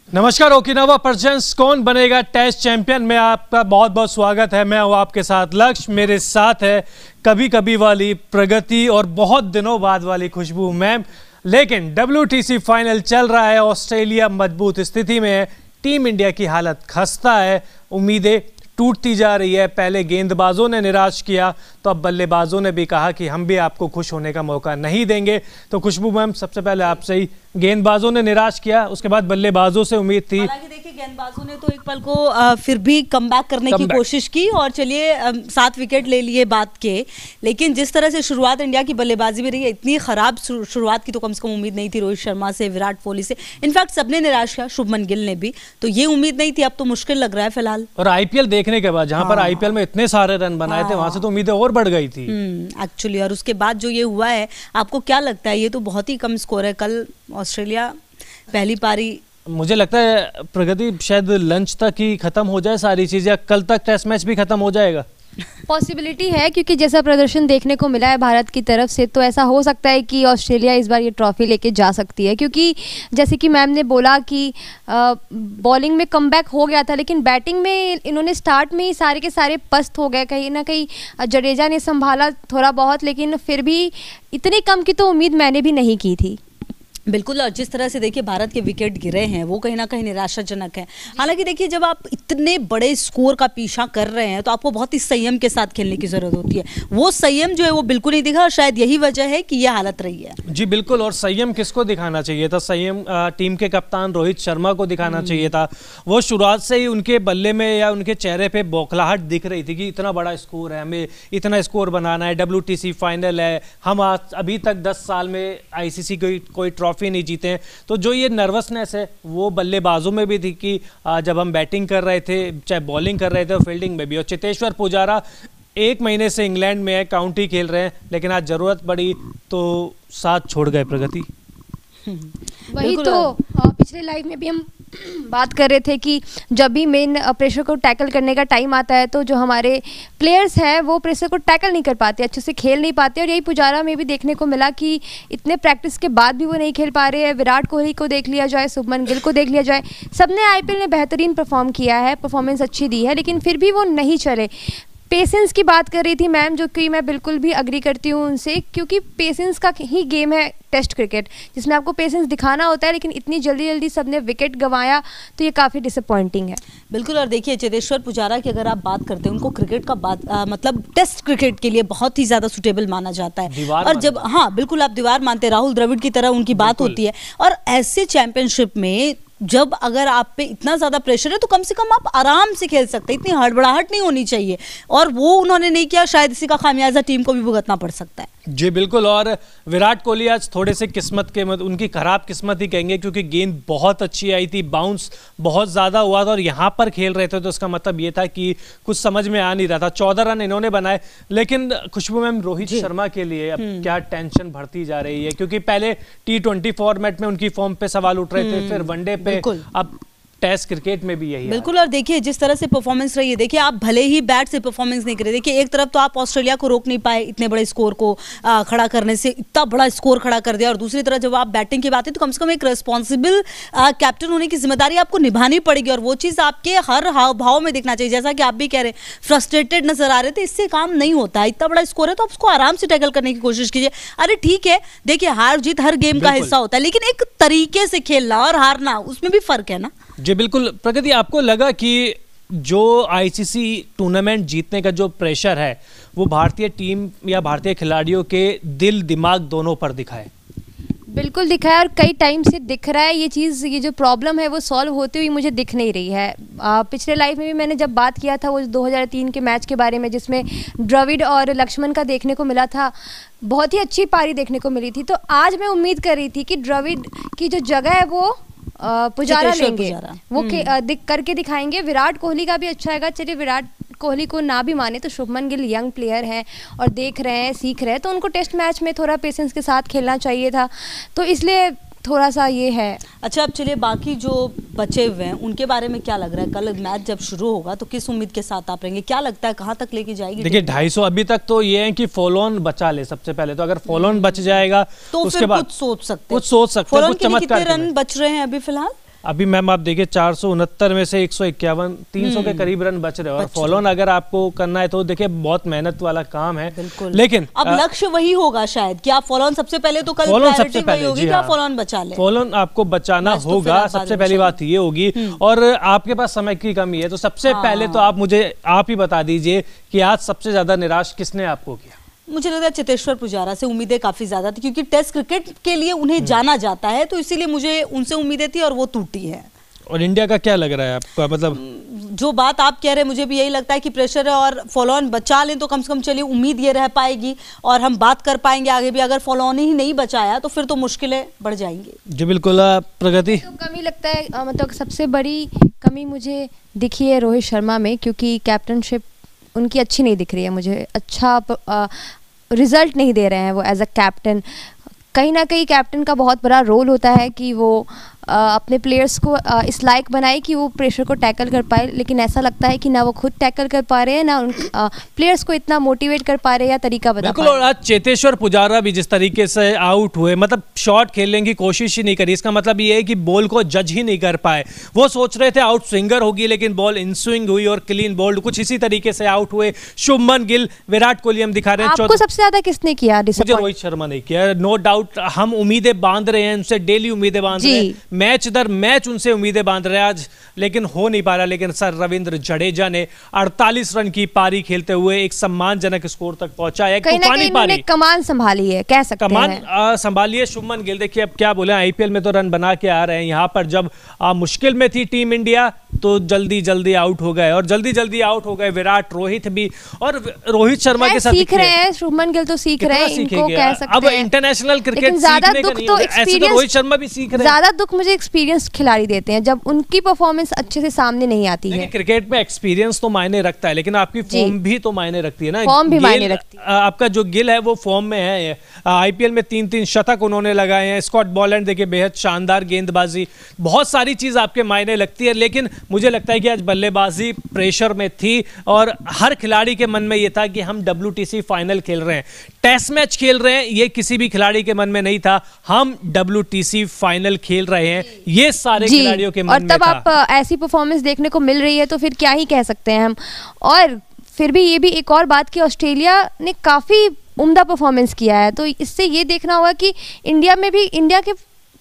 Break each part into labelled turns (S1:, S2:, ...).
S1: नमस्कार। Okinawa presents कौन बनेगा टेस्ट चैंपियन में आपका बहुत बहुत स्वागत है। मैं हूं आपके साथ लक्ष्य, मेरे साथ है कभी कभी वाली प्रगति और बहुत दिनों बाद वाली खुशबू मैम। लेकिन WTC फाइनल चल रहा है, ऑस्ट्रेलिया मजबूत स्थिति में है, टीम इंडिया की हालत खस्ता है, उम्मीदें टूटती जा रही है। पहले गेंदबाजों ने निराश किया तो अब बल्लेबाजों ने भी कहा कि हम भी आपको खुश होने का मौका नहीं देंगे। तो खुशबू मैम, सबसे पहले आपसे ही, गेंदबाजों ने निराश किया, उसके बाद बल्लेबाजों से उम्मीद थी।
S2: हालांकि देखिए गेंदबाजों ने तो एक पल को फिर भी कमबैक करने की कोशिश की और चलिए 7 विकेट ले लिए बात के। लेकिन जिस तरह से शुरुआत इंडिया की बल्लेबाजी में रही है, इतनी खराब शुरुआत की तो कम से कम उम्मीद नहीं थी रोहित शर्मा से, विराट कोहली से। इनफैक्ट सबने निराश किया, शुभमन गिल ने भी, तो ये उम्मीद नहीं थी। अब तो मुश्किल लग रहा है फिलहाल।
S1: और आईपीएल देखने के बाद जहां पर आईपीएल में इतने सारे रन बनाए थे, वहां से तो उम्मीदें और बढ़ गई थी
S2: एक्चुअली। और उसके बाद जो ये हुआ है, आपको क्या लगता है? ये तो बहुत ही कम स्कोर है। कल ऑस्ट्रेलिया पहली पारी,
S1: मुझे लगता है प्रगति शायद लंच तक ही खत्म हो जाए सारी चीजें, कल तक टेस्ट मैच भी खत्म हो जाएगा।
S3: पॉसिबिलिटी है, क्योंकि जैसा प्रदर्शन देखने को मिला है भारत की तरफ से, तो ऐसा हो सकता है कि ऑस्ट्रेलिया इस बार ये ट्रॉफी लेके जा सकती है। क्योंकि जैसे कि मैम ने बोला कि बॉलिंग में कमबैक हो गया था, लेकिन बैटिंग में इन्होंने स्टार्ट में ही सारे के सारे पस्त हो गए। कहीं ना कहीं जडेजा ने संभाला थोड़ा बहुत, लेकिन फिर भी इतनी कम की तो उम्मीद मैंने भी नहीं की थी।
S2: बिल्कुल। और जिस तरह से देखिए भारत के विकेट गिरे हैं, वो कहीं ना कहीं निराशाजनक है। हालांकि देखिए जब आप इतने बड़े स्कोर का पीछा कर रहे हैं तो आपको बहुत ही संयम के साथ खेलने की जरूरत होती है। वो संयम जो है वो बिल्कुल नहीं दिखा और शायद यही वजह है कि यह हालत रही है।
S1: जी बिल्कुल। और संयम किसको दिखाना चाहिए था? संयम टीम के कप्तान रोहित शर्मा को दिखाना चाहिए था। वो शुरुआत से ही उनके बल्ले में या उनके चेहरे पे बौखलाहट दिख रही थी कि इतना बड़ा स्कोर है, हमें इतना स्कोर बनाना है, WTC फाइनल है, हम आज अभी तक 10 साल में ICC कोई ट्रॉफी नहीं जीते हैं। तो जो ये नर्वसनेस है वो बल्लेबाजों में भी थी कि जब हम बैटिंग कर रहे थे, चाहे बॉलिंग कर रहे थे, और फील्डिंग में भी। और चेतेश्वर पुजारा 1 महीने से इंग्लैंड में है, काउंटी खेल रहे हैं, लेकिन आज जरूरत पड़ी तो साथ छोड़ गए प्रगति।
S3: वही तो पिछले लाइव में भी हम बात कर रहे थे कि जब भी मेन प्रेशर को टैकल करने का टाइम आता है तो जो हमारे प्लेयर्स हैं वो प्रेशर को टैकल नहीं कर पाते, अच्छे से खेल नहीं पाते। और यही पुजारा में भी देखने को मिला कि इतने प्रैक्टिस के बाद भी वो नहीं खेल पा रहे हैं। विराट कोहली को देख लिया जाए, शुभमन गिल को देख लिया जाए, सबने IPL में बेहतरीन परफॉर्म किया है, परफॉर्मेंस अच्छी दी है, लेकिन फिर भी वो नहीं चले। पेशेंस की बात कर रही थी मैम, जो कि मैं बिल्कुल भी अग्री करती हूँ उनसे, क्योंकि पेशेंस का ही गेम है टेस्ट क्रिकेट, जिसमें आपको पेशेंस दिखाना होता है। लेकिन इतनी जल्दी जल्दी सबने विकेट गंवाया तो ये काफ़ी डिसअपॉइंटिंग है।
S2: बिल्कुल। और देखिए चेतेश्वर पुजारा की अगर आप बात करते हैं, उनको क्रिकेट का मतलब टेस्ट क्रिकेट के लिए बहुत ही ज़्यादा सुटेबल माना जाता है। और जब बिल्कुल आप दीवार मानते हैं, राहुल द्रविड़ की तरह उनकी बात होती है। और ऐसे चैंपियनशिप में जब अगर आप पे इतना ज़्यादा प्रेशर है तो कम से कम आप आराम से खेल सकते हैं, इतनी हड़बड़ाहट नहीं होनी चाहिए। और वो उन्होंने नहीं किया, शायद इसी का खामियाजा टीम को भी भुगतना पड़ सकता है।
S1: जी बिल्कुल। और विराट कोहली आज थोड़े से किस्मत के उनकी खराब किस्मत ही कहेंगे, क्योंकि गेंद बहुत अच्छी आई थी, बाउंस बहुत ज़्यादा हुआ था और यहाँ पर खेल रहे थे, तो उसका मतलब ये था कि कुछ समझ में आ नहीं रहा था। 14 रन इन्होंने बनाए। लेकिन खुशबू मैम, रोहित शर्मा के लिए अब क्या टेंशन बढ़ती जा रही है? क्योंकि पहले T20 फॉर्मेट में उनकी फॉर्म पे सवाल उठ रहे थे, फिर वनडे पे, अब टेस्ट क्रिकेट में भी यही है।
S2: बिल्कुल। और देखिए जिस तरह से परफॉर्मेंस रही है, देखिए आप भले ही बैट से परफॉर्मेंस नहीं करे, देखिए एक तरफ तो आप ऑस्ट्रेलिया को रोक नहीं पाए इतने बड़े स्कोर को खड़ा करने से, इतना बड़ा स्कोर खड़ा कर दिया, और दूसरी तरफ जब आप बैटिंग की बात है तो कम से कम एक रिस्पॉन्सिबल कैप्टन होने की जिम्मेदारी आपको निभानी पड़ेगी, और वो चीज़ आपके हर हाव भाव में दिखना चाहिए। जैसा कि आप भी कह रहे हैं, फ्रस्ट्रेटेड नजर आ रहे थे, इससे काम नहीं होता। इतना बड़ा स्कोर है तो आप उसको आराम से टैकल करने की कोशिश कीजिए। अरे ठीक है, देखिए हार जीत हर गेम का हिस्सा होता है, लेकिन एक तरीके से खेलना और हारना, उसमें भी फर्क है ना।
S1: जी बिल्कुल। प्रगति, आपको लगा कि जो ICC टूर्नामेंट जीतने का जो प्रेशर है वो भारतीय टीम या भारतीय खिलाड़ियों के दिल दिमाग दोनों पर दिखा है?
S3: बिल्कुल दिखा है, और कई टाइम से दिख रहा है ये चीज़। ये जो प्रॉब्लम है वो सॉल्व होती हुई मुझे दिख नहीं रही है। पिछले लाइव में भी मैंने जब बात किया था वो 2003 के मैच के बारे में, जिसमें द्रविड़ और लक्ष्मण का देखने को मिला था, बहुत ही अच्छी पारी देखने को मिली थी। तो आज मैं उम्मीद कर रही थी कि द्रविड़ की जो जगह है वो पुजारा लेंगे, वो करके दिखाएंगे। विराट कोहली का भी अच्छा है। चलिए विराट कोहली को ना भी माने तो शुभमन गिल यंग प्लेयर हैं और देख रहे हैं, सीख रहे हैं, तो उनको टेस्ट मैच में थोड़ा पेशेंस के साथ खेलना चाहिए था, तो इसलिए थोड़ा सा ये है।
S2: अच्छा, अब चलिए बाकी जो बचे हुए हैं उनके बारे में क्या लग रहा है? कल मैच जब शुरू होगा तो किस उम्मीद के साथ आप रहेंगे? क्या लगता है कहाँ तक लेके जाएगी?
S1: देखिए 250 अभी तक तो ये है कि फॉलो ऑन बचा ले सबसे पहले, तो अगर फॉलो ऑन बच जाएगा
S2: तो
S1: उसके बाद
S2: कुछ सोच सकते
S1: हैं, कुछ चमत्कार।
S2: कितने रन बच रहे हैं अभी फिलहाल?
S1: अभी मैम आप देखिए 469 में से 151 300 के करीब रन बच रहे हैं और फॉलो ऑन अगर आपको करना है तो देखिए बहुत मेहनत वाला काम है। लेकिन
S2: अब लक्ष्य वही होगा शायद कि आप फॉलो ऑन सबसे पहले तो कल प्रायोरिटी वही होगी कि आप फॉलो ऑन बचा लें।
S1: फॉलो ऑन आपको बचाना होगा, सबसे पहली बात ये होगी। और आपके पास समय की कमी है तो सबसे पहले तो आप ही बता दीजिए कि आज सबसे ज्यादा निराश किसने आपको किया?
S2: मुझे लगता है चेतेश्वर पुजारा से उम्मीदें काफी ज्यादा थी क्योंकि टेस्ट क्रिकेट के लिए उन्हें जाना जाता है, तो इसीलिए मुझे उनसे उम्मीदें थी और वो टूटी है।
S1: और इंडिया का क्या लग रहा है आपका, मतलब
S2: जो बात आप कह रहे हैं मुझे भी यही लगता है कि प्रेशर है और फॉलो ऑन बचा लें तो कम से कम चलिए उम्मीद ये रह पाएगी और हम बात कर पाएंगे आगे भी। अगर फॉलो ऑन ही नहीं बचाया तो फिर तो मुश्किलें बढ़ जाएंगी।
S1: जी बिल्कुल। प्रगति
S3: तो कमी लगता है, मतलब सबसे बड़ी कमी मुझे दिखी है रोहित शर्मा में, क्योंकि कैप्टनशिप उनकी अच्छी नहीं दिख रही है मुझे। अच्छा रिजल्ट नहीं दे रहे हैं वो एज अ कैप्टन। कहीं ना कहीं कैप्टन का बहुत बड़ा रोल होता है कि वो अपने प्लेयर्स को इस लायक बनाए कि वो प्रेशर को टैकल कर पाए, लेकिन ऐसा लगता है कि ना वो खुद टैकल कर पा रहे हैं ना उन प्लेयर्स को इतना मोटिवेट कर पा रहे हैं या तरीका बता पा रहे हैं।
S1: बिल्कुल। और आज चेतेश्वर पुजारा भी जिस तरीके से आउट हुए, मतलब शॉट खेलने की कोशिश ही नहीं करी, इसका मतलब ये है कि बॉल को जज ही नहीं कर पाए। वो सोच रहे थे आउट स्विंगर होगी लेकिन बॉल इन स्विंग हुई और क्लीन बोल्ड, कुछ इसी तरीके से आउट हुए। शुभमन गिल, विराट कोहली हम दिखा रहे हैं।
S3: आपको सबसे ज्यादा किसने किया?
S1: मुझे रोहित शर्मा ने किया, नो डाउट। हम उम्मीदें बांध रहे हैं उनसे, डेली उम्मीदें बांध रहे हैं, मैच दर मैच उनसे उम्मीदें बांध रहे हैं आज, लेकिन हो नहीं पा रहा। लेकिन सर रविंद्र जडेजा ने 48 रन की पारी खेलते हुए एक सम्मानजनक स्कोर तक पहुंचा है।
S3: तूफानी पारी, कमान संभाली है, कह सकते हैं
S1: कमान संभाली है। शुभमन गिल देखिए अब क्या बोले, आईपीएल में तो रन बना के आ रहे हैं, यहाँ पर जब मुश्किल में थी टीम इंडिया तो जल्दी जल्दी आउट हो गए और जल्दी जल्दी आउट हो गए विराट, रोहित भी। और रोहित शर्मा के साथ
S3: सीख रहे हैं, शुभमन गिल तो सीख रहे हैं, इनको कह सकते
S1: अब इंटरनेशनल क्रिकेट
S3: ज्यादा दुख तो एक्सपीरियंस,
S1: रोहित शर्मा भी सीख रहे हैं।
S3: ज्यादा दुख मुझे एक्सपीरियंस खिलाड़ी देते हैं जब उनकी परफॉर्मेंस अच्छे से सामने नहीं आती है।
S1: क्रिकेट में एक्सपीरियंस तो मायने रखता है लेकिन आपकी फॉर्म भी तो मायने रखती है ना।
S3: फॉर्म भी मायने रखती है।
S1: आपका जो गिल है वो फॉर्म में है, आईपीएल में 3-3 शतक उन्होंने लगाए हैं। स्कॉट बॉलैंड देखिए बेहद शानदार गेंदबाजी, बहुत सारी चीज आपके मायने लगती है। लेकिन मुझे लगता है कि आज बल्लेबाजी प्रेशर में थी और हर खिलाड़ी के मन में ये था कि हम WTC फाइनल खेल रहे हैं, टेस्ट मैच खेल रहे हैं, ये किसी भी खिलाड़ी के मन में नहीं था। हम WTC फाइनल खेल रहे हैं, ये सारे खिलाड़ियों के मन में था।
S3: और तब आप ऐसी परफॉर्मेंस देखने को मिल रही है तो फिर क्या ही कह सकते हैं हम। और फिर भी ये भी एक और बात कि ऑस्ट्रेलिया ने काफी उम्दा परफॉर्मेंस किया है, तो इससे ये देखना होगा कि इंडिया में भी इंडिया के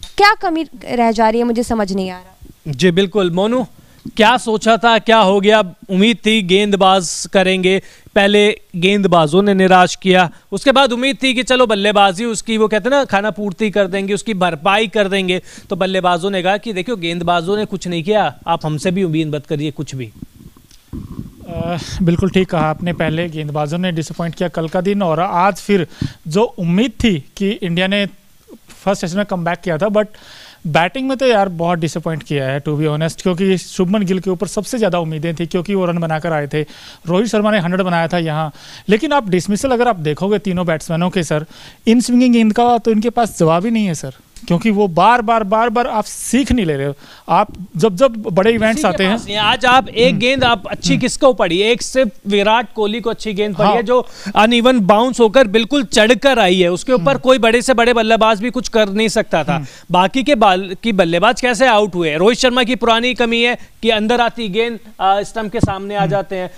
S3: क्या कमी रह जा रही है, मुझे समझ नहीं आ रहा।
S1: जी बिल्कुल। मोनू, क्या सोचा था, क्या हो गया? उम्मीद थी गेंदबाज करेंगे, पहले गेंदबाजों ने निराश किया, उसके बाद उम्मीद थी कि चलो बल्लेबाजी उसकी वो कहते हैं ना खाना पूर्ति कर देंगे, उसकी भरपाई कर देंगे। तो बल्लेबाजों ने कहा कि देखियो गेंदबाजों ने कुछ नहीं किया, आप हमसे भी उम्मीद मत करिए कुछ भी।
S4: बिल्कुल ठीक कहा आपने, पहले गेंदबाजों ने डिसअपॉइंट किया कल का दिन, और आज फिर जो उम्मीद थी कि इंडिया ने फर्स्ट टेस्ट में कमबैक किया था, बट बैटिंग में तो यार बहुत डिसअपॉइंट किया है टू बी ऑनेस्ट, क्योंकि शुभमन गिल के ऊपर सबसे ज़्यादा उम्मीदें थी क्योंकि वो रन बनाकर आए थे। रोहित शर्मा ने 100 बनाया था यहाँ, लेकिन आप डिसमिसल अगर आप देखोगे तीनों बैट्समैनों के सर, इन स्विंगिंग गेंद का तो इनके पास जवाब ही नहीं है सर, क्योंकि वो बार बार आप सीख नहीं ले रहे हो। आप जब बड़े इवेंट्स आते हैं,
S1: आज आप एक गेंद आप अच्छी किसको पड़ी, एक सिर्फ विराट कोहली को अच्छी गेंद पड़ी है जो अनइवन बाउंस होकर बिल्कुल चढ़कर आई है, उसके ऊपर कोई बड़े से बड़े बल्लेबाज भी कुछ कर नहीं सकता था। बाकी के बल्लेबाज कैसे आउट हुए? रोहित शर्मा की पुरानी कमी है कि अंदर आती गेंद स्टंप के सामने आ जाते हैं।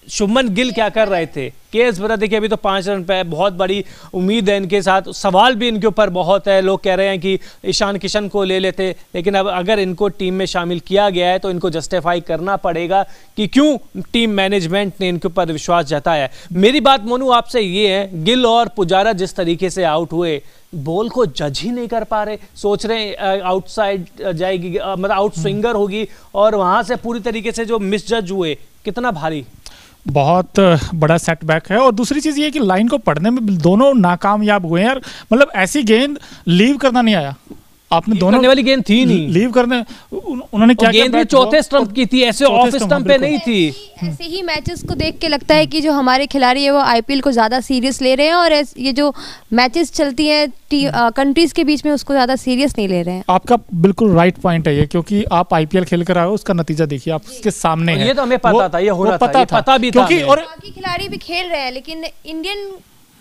S1: शुभमन गिल क्या कर रहे थे? केएस भरा देखिए अभी तो 5 रन पे है, बहुत बड़ी उम्मीद है इनके साथ, सवाल भी इनके ऊपर बहुत है। लोग कह रहे हैं कि ईशान किशन को ले लेते, लेकिन अब अगर इनको टीम में शामिल किया गया है तो इनको जस्टिफाई करना पड़ेगा कि क्यों टीम मैनेजमेंट ने इनके ऊपर विश्वास जताया है। मेरी बात मोनू आपसे ये है, गिल और पुजारा जिस तरीके से आउट हुए, बॉल को जज ही नहीं कर पा रहे, सोच रहे आउटसाइड जाएगी, मतलब आउट स्विंगर होगी, और वहां से पूरी तरीके से जो मिस जज हुए, कितना भारी,
S4: बहुत बड़ा सेटबैक है। और दूसरी चीज़ ये है कि लाइन को पढ़ने में दोनों नाकामयाब हुए हैं यार, मतलब ऐसी गेंद लीव करना नहीं आया, आपने दोनों
S1: करने वाली गेंद थी नहीं,
S4: लीव करने उन्होंने क्या
S1: गेंद भी चौथे स्टंप की थी, ऐसे ऑफ स्टंप पे नहीं थी।
S3: ऐसे ही मैचेस को देख के लगता है कि जो हमारे खिलाड़ी है वो आईपीएल को ज्यादा सीरियस ले रहे हैं, और ये जो मैचेस चलती है कंट्रीज के बीच में उसको ज्यादा सीरियस नहीं ले रहे हैं।
S4: आपका बिल्कुल राइट पॉइंट है ये, क्योंकि आप आईपीएल खेल कर आए हो, उसका नतीजा देखिए आप उसके सामने
S1: है। ये तो हमें पता था, ये हो रहा था, पता भी था।
S3: और बाकी खिलाड़ी भी खेल रहे हैं, लेकिन इंडियन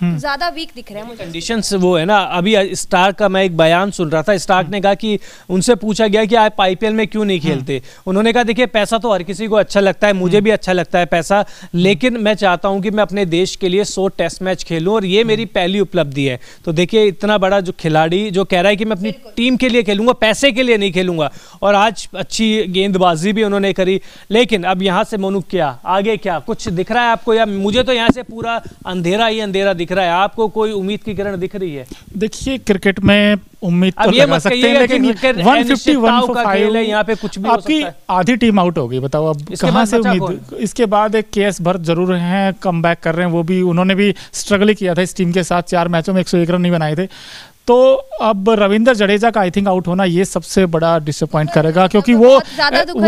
S3: ज्यादा वीक दिख रहे हैं मुझे।
S1: कंडीशंस वो है ना, अभी स्टार्क का मैं एक बयान सुन रहा था, स्टार्क ने कहा कि उनसे पूछा गया कि आप आईपीएल में क्यों नहीं खेलते, उन्होंने कहा देखिए पैसा तो हर किसी को अच्छा लगता है, मुझे भी अच्छा लगता है पैसा, लेकिन मैं चाहता हूं कि मैं अपने देश के लिए 100 टेस्ट मैच खेलूं और ये मेरी पहली उपलब्धि है। तो देखिए इतना बड़ा जो खिलाड़ी जो कह रहा है कि मैं अपनी टीम के लिए खेलूंगा, पैसे के लिए नहीं खेलूंगा, और आज अच्छी गेंदबाजी भी उन्होंने करी। लेकिन अब यहाँ से मोनू क्या आगे, क्या कुछ दिख रहा है आपको, या मुझे तो यहाँ से पूरा अंधेरा ही अंधेरा दिख रहा है, आपको कोई उम्मीद की किरण दिख रही है?
S4: देखिए क्रिकेट में उम्मीद तो लगा सकते हैं, लेकिन 150 145
S1: यहाँ पे कुछ भी
S4: आपकी
S1: हो सकता है।
S4: आधी टीम आउट हो गई, बताओ अब कहाँ से उम्मीद। इसके बाद एक केएस भरत जरूर हैं, कम बैक कर रहे हैं, वो भी उन्होंने भी स्ट्रगल ही किया था इस टीम के साथ, 4 मैचों में 101 रन नहीं बनाए थे। तो अब रविंद्र जडेजा का आई थिंक आउट होना ये सबसे बड़ा डिसअपॉइंट करेगा, क्योंकि वो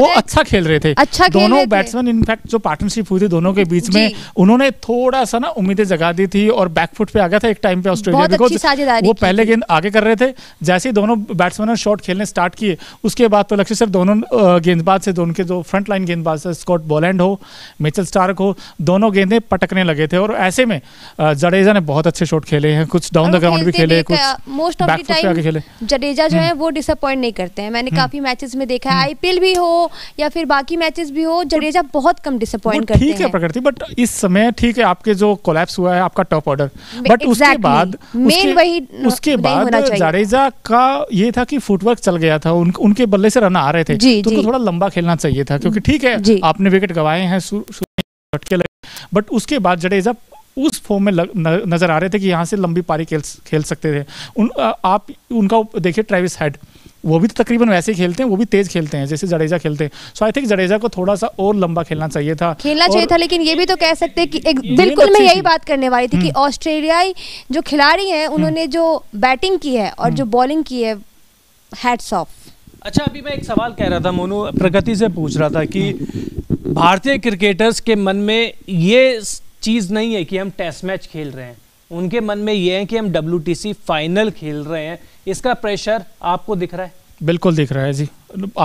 S4: अच्छा खेल रहे थे,
S3: अच्छा
S4: दोनों बैट्समैन। इनफैक्ट जो पार्टनरशिप हुई थी दोनों के बीच में, उन्होंने थोड़ा सा ना उम्मीदें जगा दी थी और बैकफुट पे आ गया था एक टाइम पे ऑस्ट्रेलिया, बिकॉज वो पहले गेंद आगे कर रहे थे, जैसे ही दोनों बैट्समैन शॉट खेलने स्टार्ट किए उसके बाद तो लक्ष्य सर दोनों गेंदबाज से, दोनों के जो फ्रंट लाइन गेंदबाज है, स्कॉट बोलैंड हो, मिचेल स्टार्क हो, दोनों गेंदें पटकने लगे थे, और ऐसे में जडेजा ने बहुत अच्छे शॉट खेले हैं, कुछ डाउन द ग्राउंड भी खेले, कुछ
S3: most of the time Jadeja जो है वो डिसअपॉइंट नहीं करते हैं। मैंने काफी मैचेस में देखा है, आईपीएल भी हो या फिर बाकी मैचेस भी हो, जडेजा बहुत कम डिसअपॉइंट करते हैं।
S4: ठीक है प्रकृति, बट इस समय ठीक है आपके जो कोलैप्स हुआ है आपका टॉप ऑर्डर, बट उसके बाद उसके बाद जडेजा का ये था कि फुटवर्क चल गया था, उनके बल्ले से रन आ रहे थे, तो उनको थोड़ा लंबा खेलना चाहिए था, क्योंकि ठीक है आपने विकेट गंवाए हैं, झटके लगे, बट उसके बाद जडेजा उस फॉर्म में नजर आ रहे थे कि यहाँ से लंबी पारी खेल सकते थे। आप उनका देखिए ट्रेविस हेड, वो भी तो तकरीबन वैसे ही खेलते हैं, वो भी तेज खेलते हैं जैसे जडेजा खेलते हैं। सो आई थिंक जडेजा को थोड़ा सा और लंबा खेलना चाहिए था,
S3: लेकिन ये भी तो कह सकते हैं कि बिल्कुल मैं यही बात करने वाली थी कि ऑस्ट्रेलियाई जो खिलाड़ी हैं उन्होंने जो बैटिंग की है और जो बॉलिंग की है, हैट्स ऑफ।
S1: अच्छा, अभी मैं एक सवाल कह रहा था, मोनू प्रगति से पूछ रहा था कि भारतीय क्रिकेटर्स के मन में ये चीज़ नहीं है कि हम टेस्ट मैच खेल रहे हैं, उनके मन में ये है कि हम WTC फाइनल खेल रहे हैं, इसका प्रेशर आपको दिख रहा है?
S4: बिल्कुल दिख रहा है जी।